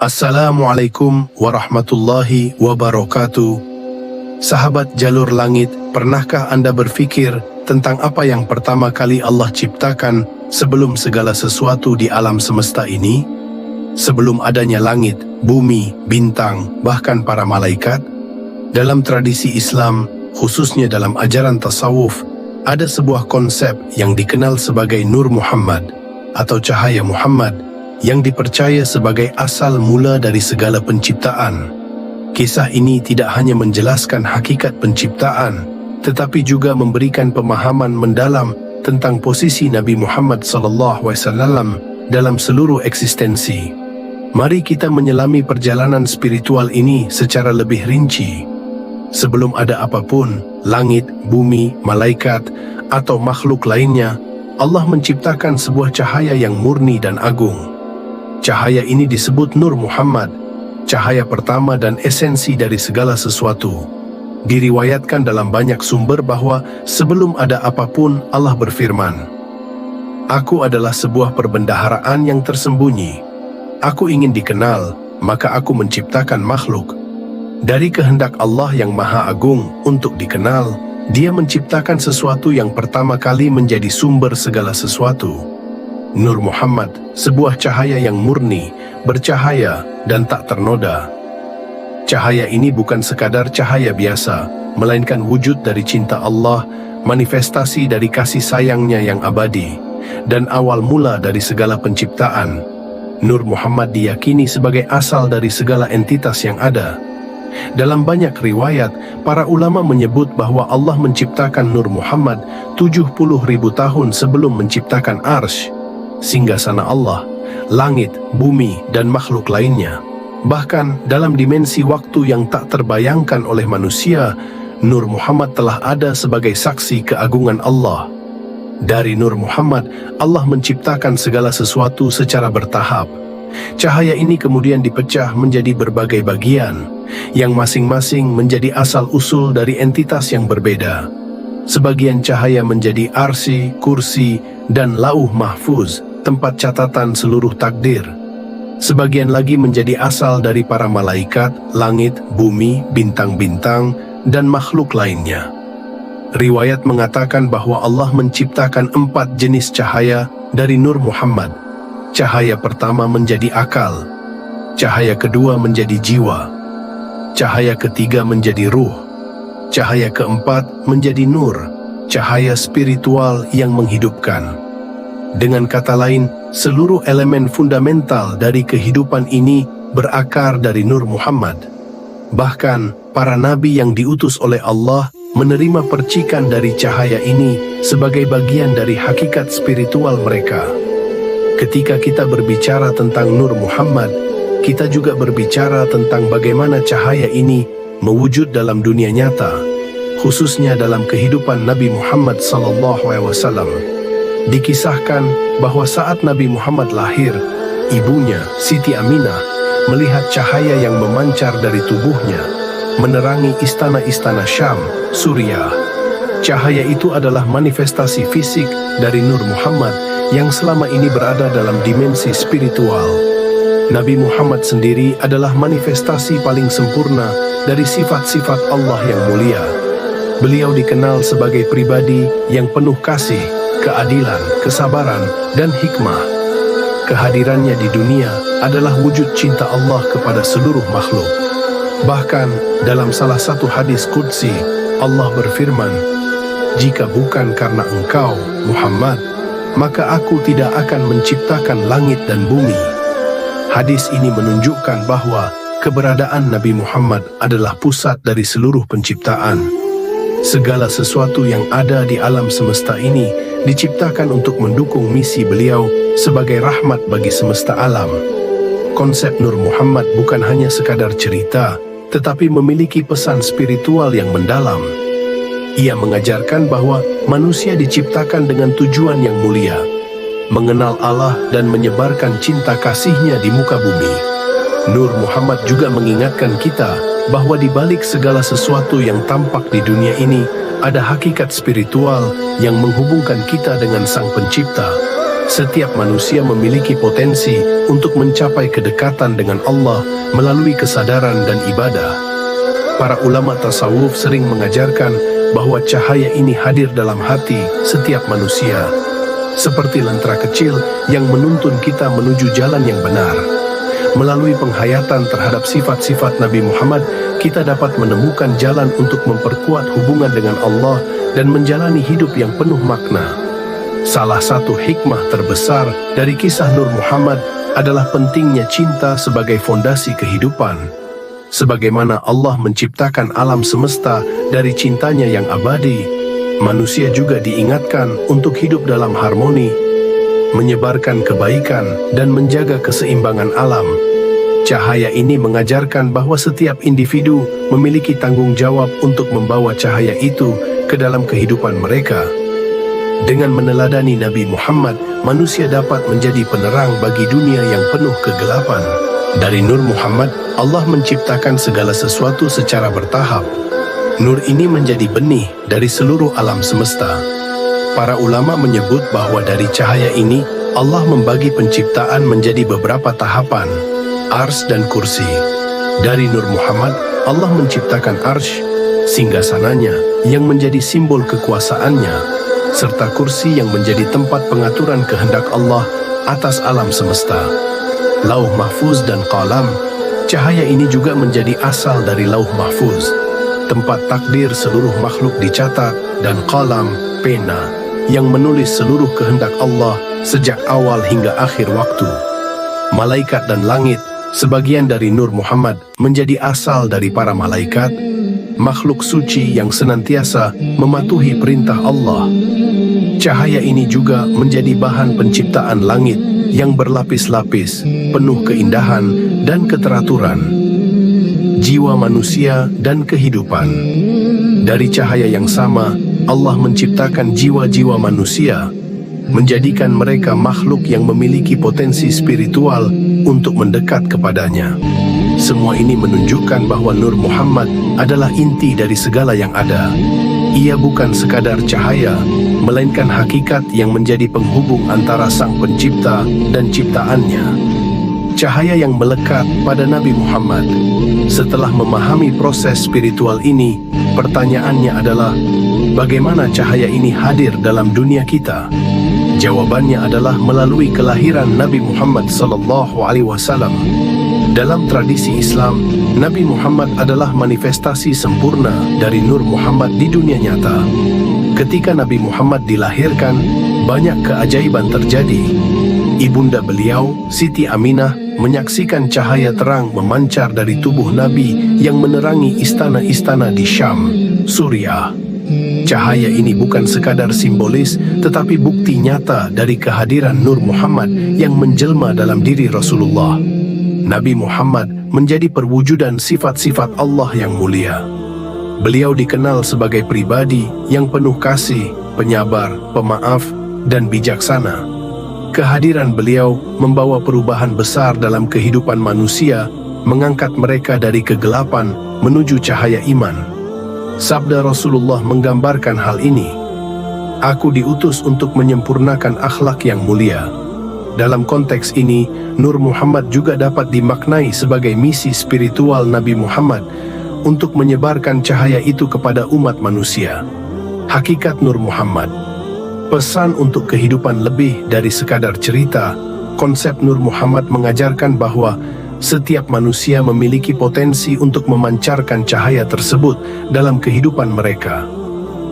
Assalamualaikum warahmatullahi wabarakatuh. Sahabat jalur langit, pernahkah Anda berfikir tentang apa yang pertama kali Allah ciptakan sebelum segala sesuatu di alam semesta ini? Sebelum adanya langit, bumi, bintang, bahkan para malaikat? Dalam tradisi Islam, khususnya dalam ajaran tasawuf, ada sebuah konsep yang dikenal sebagai Nur Muhammad atau cahaya Muhammad, yang dipercaya sebagai asal mula dari segala penciptaan. Kisah ini tidak hanya menjelaskan hakikat penciptaan, tetapi juga memberikan pemahaman mendalam tentang posisi Nabi Muhammad SAW dalam seluruh eksistensi. Mari kita menyelami perjalanan spiritual ini secara lebih rinci. Sebelum ada apapun, langit, bumi, malaikat, atau makhluk lainnya, Allah menciptakan sebuah cahaya yang murni dan agung. Cahaya ini disebut Nur Muhammad, cahaya pertama dan esensi dari segala sesuatu. Diriwayatkan dalam banyak sumber bahwa sebelum ada apapun Allah berfirman, "Aku adalah sebuah perbendaharaan yang tersembunyi. Aku ingin dikenal, maka aku menciptakan makhluk." Dari kehendak Allah yang Maha Agung untuk dikenal, Dia menciptakan sesuatu yang pertama kali menjadi sumber segala sesuatu. Nur Muhammad, sebuah cahaya yang murni, bercahaya, dan tak ternoda. Cahaya ini bukan sekadar cahaya biasa, melainkan wujud dari cinta Allah, manifestasi dari kasih sayangnya yang abadi, dan awal mula dari segala penciptaan. Nur Muhammad diyakini sebagai asal dari segala entitas yang ada. Dalam banyak riwayat, para ulama menyebut bahwa Allah menciptakan Nur Muhammad 70.000 tahun sebelum menciptakan Arsy, singgasana Allah, langit, bumi, dan makhluk lainnya. Bahkan dalam dimensi waktu yang tak terbayangkan oleh manusia, Nur Muhammad telah ada sebagai saksi keagungan Allah. Dari Nur Muhammad, Allah menciptakan segala sesuatu secara bertahap. Cahaya ini kemudian dipecah menjadi berbagai bagian, yang masing-masing menjadi asal-usul dari entitas yang berbeda. Sebagian cahaya menjadi arsy, kursi, dan lauh mahfuz, tempat catatan seluruh takdir. Sebagian lagi menjadi asal dari para malaikat, langit, bumi, bintang-bintang, dan makhluk lainnya. Riwayat mengatakan bahwa Allah menciptakan 4 jenis cahaya dari Nur Muhammad. Cahaya pertama menjadi akal, cahaya kedua menjadi jiwa, cahaya ketiga menjadi ruh, cahaya keempat menjadi nur, cahaya spiritual yang menghidupkan. Dengan kata lain, seluruh elemen fundamental dari kehidupan ini berakar dari Nur Muhammad. Bahkan, para nabi yang diutus oleh Allah menerima percikan dari cahaya ini sebagai bagian dari hakikat spiritual mereka. Ketika kita berbicara tentang Nur Muhammad, kita juga berbicara tentang bagaimana cahaya ini mewujud dalam dunia nyata, khususnya dalam kehidupan Nabi Muhammad SAW. Dikisahkan bahwa saat Nabi Muhammad lahir, ibunya, Siti Aminah, melihat cahaya yang memancar dari tubuhnya, menerangi istana-istana Syam, Suriah. Cahaya itu adalah manifestasi fisik dari Nur Muhammad yang selama ini berada dalam dimensi spiritual. Nabi Muhammad sendiri adalah manifestasi paling sempurna dari sifat-sifat Allah yang mulia. Beliau dikenal sebagai pribadi yang penuh kasih, keadilan, kesabaran, dan hikmah. Kehadirannya di dunia adalah wujud cinta Allah kepada seluruh makhluk. Bahkan dalam salah satu hadis qudsi, Allah berfirman, "Jika bukan karena engkau, Muhammad, maka aku tidak akan menciptakan langit dan bumi." Hadis ini menunjukkan bahwa keberadaan Nabi Muhammad adalah pusat dari seluruh penciptaan. Segala sesuatu yang ada di alam semesta ini diciptakan untuk mendukung misi beliau sebagai rahmat bagi semesta alam. Konsep Nur Muhammad bukan hanya sekadar cerita, tetapi memiliki pesan spiritual yang mendalam. Ia mengajarkan bahwa manusia diciptakan dengan tujuan yang mulia, mengenal Allah dan menyebarkan cinta kasih-Nya di muka bumi. Nur Muhammad juga mengingatkan kita bahwa di balik segala sesuatu yang tampak di dunia ini, ada hakikat spiritual yang menghubungkan kita dengan Sang Pencipta. Setiap manusia memiliki potensi untuk mencapai kedekatan dengan Allah melalui kesadaran dan ibadah. Para ulama tasawuf sering mengajarkan bahwa cahaya ini hadir dalam hati setiap manusia, seperti lentera kecil yang menuntun kita menuju jalan yang benar. Melalui penghayatan terhadap sifat-sifat Nabi Muhammad, kita dapat menemukan jalan untuk memperkuat hubungan dengan Allah dan menjalani hidup yang penuh makna. Salah satu hikmah terbesar dari kisah Nur Muhammad adalah pentingnya cinta sebagai fondasi kehidupan. Sebagaimana Allah menciptakan alam semesta dari cintanya yang abadi, manusia juga diingatkan untuk hidup dalam harmoni, menyebarkan kebaikan, dan menjaga keseimbangan alam. Cahaya ini mengajarkan bahwa setiap individu memiliki tanggung jawab untuk membawa cahaya itu ke dalam kehidupan mereka. Dengan meneladani Nabi Muhammad, manusia dapat menjadi penerang bagi dunia yang penuh kegelapan. Dari Nur Muhammad, Allah menciptakan segala sesuatu secara bertahap. Nur ini menjadi benih dari seluruh alam semesta. Para ulama menyebut bahwa dari cahaya ini, Allah membagi penciptaan menjadi beberapa tahapan, Arsy dan kursi. Dari Nur Muhammad, Allah menciptakan Arsy, singgasananya, yang menjadi simbol kekuasaannya, serta kursi yang menjadi tempat pengaturan kehendak Allah atas alam semesta. Lauh Mahfuz dan Qalam, cahaya ini juga menjadi asal dari Lauh Mahfuz, tempat takdir seluruh makhluk dicatat, dan Qalam, pena, yang menulis seluruh kehendak Allah sejak awal hingga akhir waktu. Malaikat dan langit, sebagian dari Nur Muhammad, menjadi asal dari para malaikat, makhluk suci yang senantiasa mematuhi perintah Allah. Cahaya ini juga menjadi bahan penciptaan langit yang berlapis-lapis, penuh keindahan dan keteraturan. Jiwa manusia dan kehidupan. Dari cahaya yang sama, Allah menciptakan jiwa-jiwa manusia, menjadikan mereka makhluk yang memiliki potensi spiritual untuk mendekat kepadanya. Semua ini menunjukkan bahwa Nur Muhammad adalah inti dari segala yang ada. Ia bukan sekadar cahaya, melainkan hakikat yang menjadi penghubung antara Sang Pencipta dan ciptaannya. Cahaya yang melekat pada Nabi Muhammad. Setelah memahami proses spiritual ini, pertanyaannya adalah, bagaimana cahaya ini hadir dalam dunia kita? Jawabannya adalah melalui kelahiran Nabi Muhammad SAW. Dalam tradisi Islam, Nabi Muhammad adalah manifestasi sempurna dari Nur Muhammad di dunia nyata. Ketika Nabi Muhammad dilahirkan, banyak keajaiban terjadi. Ibunda beliau, Siti Aminah, menyaksikan cahaya terang memancar dari tubuh Nabi yang menerangi istana-istana di Syam, Suriah. Cahaya ini bukan sekadar simbolis, tetapi bukti nyata dari kehadiran Nur Muhammad yang menjelma dalam diri Rasulullah. Nabi Muhammad menjadi perwujudan sifat-sifat Allah yang mulia. Beliau dikenal sebagai pribadi yang penuh kasih, penyabar, pemaaf, dan bijaksana. Kehadiran beliau membawa perubahan besar dalam kehidupan manusia, mengangkat mereka dari kegelapan menuju cahaya iman. Sabda Rasulullah menggambarkan hal ini. Aku diutus untuk menyempurnakan akhlak yang mulia. Dalam konteks ini, Nur Muhammad juga dapat dimaknai sebagai misi spiritual Nabi Muhammad untuk menyebarkan cahaya itu kepada umat manusia. Hakikat Nur Muhammad. Pesan untuk kehidupan lebih dari sekadar cerita. Konsep Nur Muhammad mengajarkan bahwa setiap manusia memiliki potensi untuk memancarkan cahaya tersebut dalam kehidupan mereka.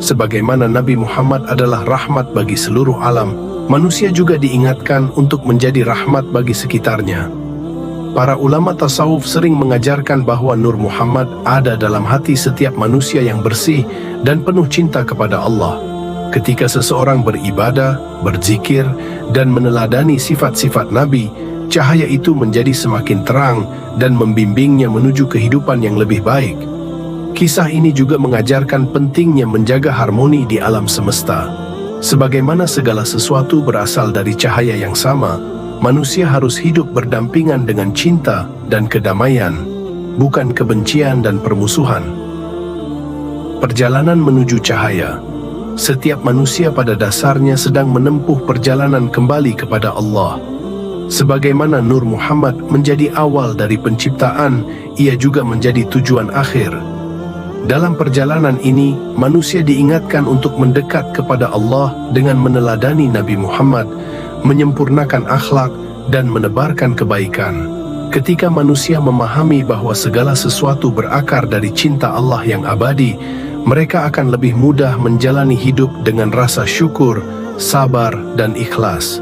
Sebagaimana Nabi Muhammad adalah rahmat bagi seluruh alam, manusia juga diingatkan untuk menjadi rahmat bagi sekitarnya. Para ulama tasawuf sering mengajarkan bahwa Nur Muhammad ada dalam hati setiap manusia yang bersih dan penuh cinta kepada Allah. Ketika seseorang beribadah, berzikir, dan meneladani sifat-sifat Nabi, cahaya itu menjadi semakin terang dan membimbingnya menuju kehidupan yang lebih baik. Kisah ini juga mengajarkan pentingnya menjaga harmoni di alam semesta. Sebagaimana segala sesuatu berasal dari cahaya yang sama, manusia harus hidup berdampingan dengan cinta dan kedamaian, bukan kebencian dan permusuhan. Perjalanan menuju cahaya. Setiap manusia pada dasarnya sedang menempuh perjalanan kembali kepada Allah. Sebagaimana Nur Muhammad menjadi awal dari penciptaan, ia juga menjadi tujuan akhir. Dalam perjalanan ini, manusia diingatkan untuk mendekat kepada Allah dengan meneladani Nabi Muhammad, menyempurnakan akhlak, dan menebarkan kebaikan. Ketika manusia memahami bahwa segala sesuatu berakar dari cinta Allah yang abadi, mereka akan lebih mudah menjalani hidup dengan rasa syukur, sabar, dan ikhlas.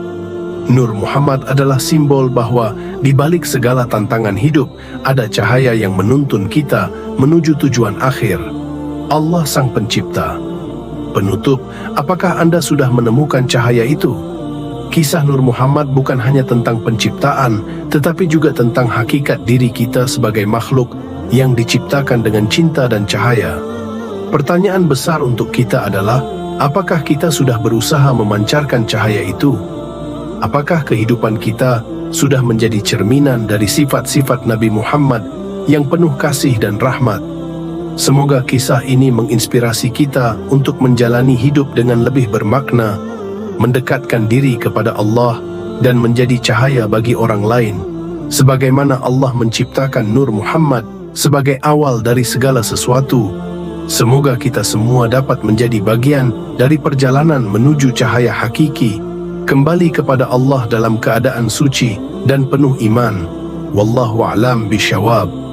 Nur Muhammad adalah simbol bahwa di balik segala tantangan hidup, ada cahaya yang menuntun kita menuju tujuan akhir, Allah Sang Pencipta. Penutup, apakah Anda sudah menemukan cahaya itu? Kisah Nur Muhammad bukan hanya tentang penciptaan, tetapi juga tentang hakikat diri kita sebagai makhluk yang diciptakan dengan cinta dan cahaya. Pertanyaan besar untuk kita adalah, apakah kita sudah berusaha memancarkan cahaya itu? Apakah kehidupan kita sudah menjadi cerminan dari sifat-sifat Nabi Muhammad yang penuh kasih dan rahmat? Semoga kisah ini menginspirasi kita untuk menjalani hidup dengan lebih bermakna, mendekatkan diri kepada Allah, dan menjadi cahaya bagi orang lain, sebagaimana Allah menciptakan Nur Muhammad sebagai awal dari segala sesuatu. Semoga kita semua dapat menjadi bagian dari perjalanan menuju cahaya hakiki, kembali kepada Allah dalam keadaan suci dan penuh iman. Wallahu a'lam bishawab.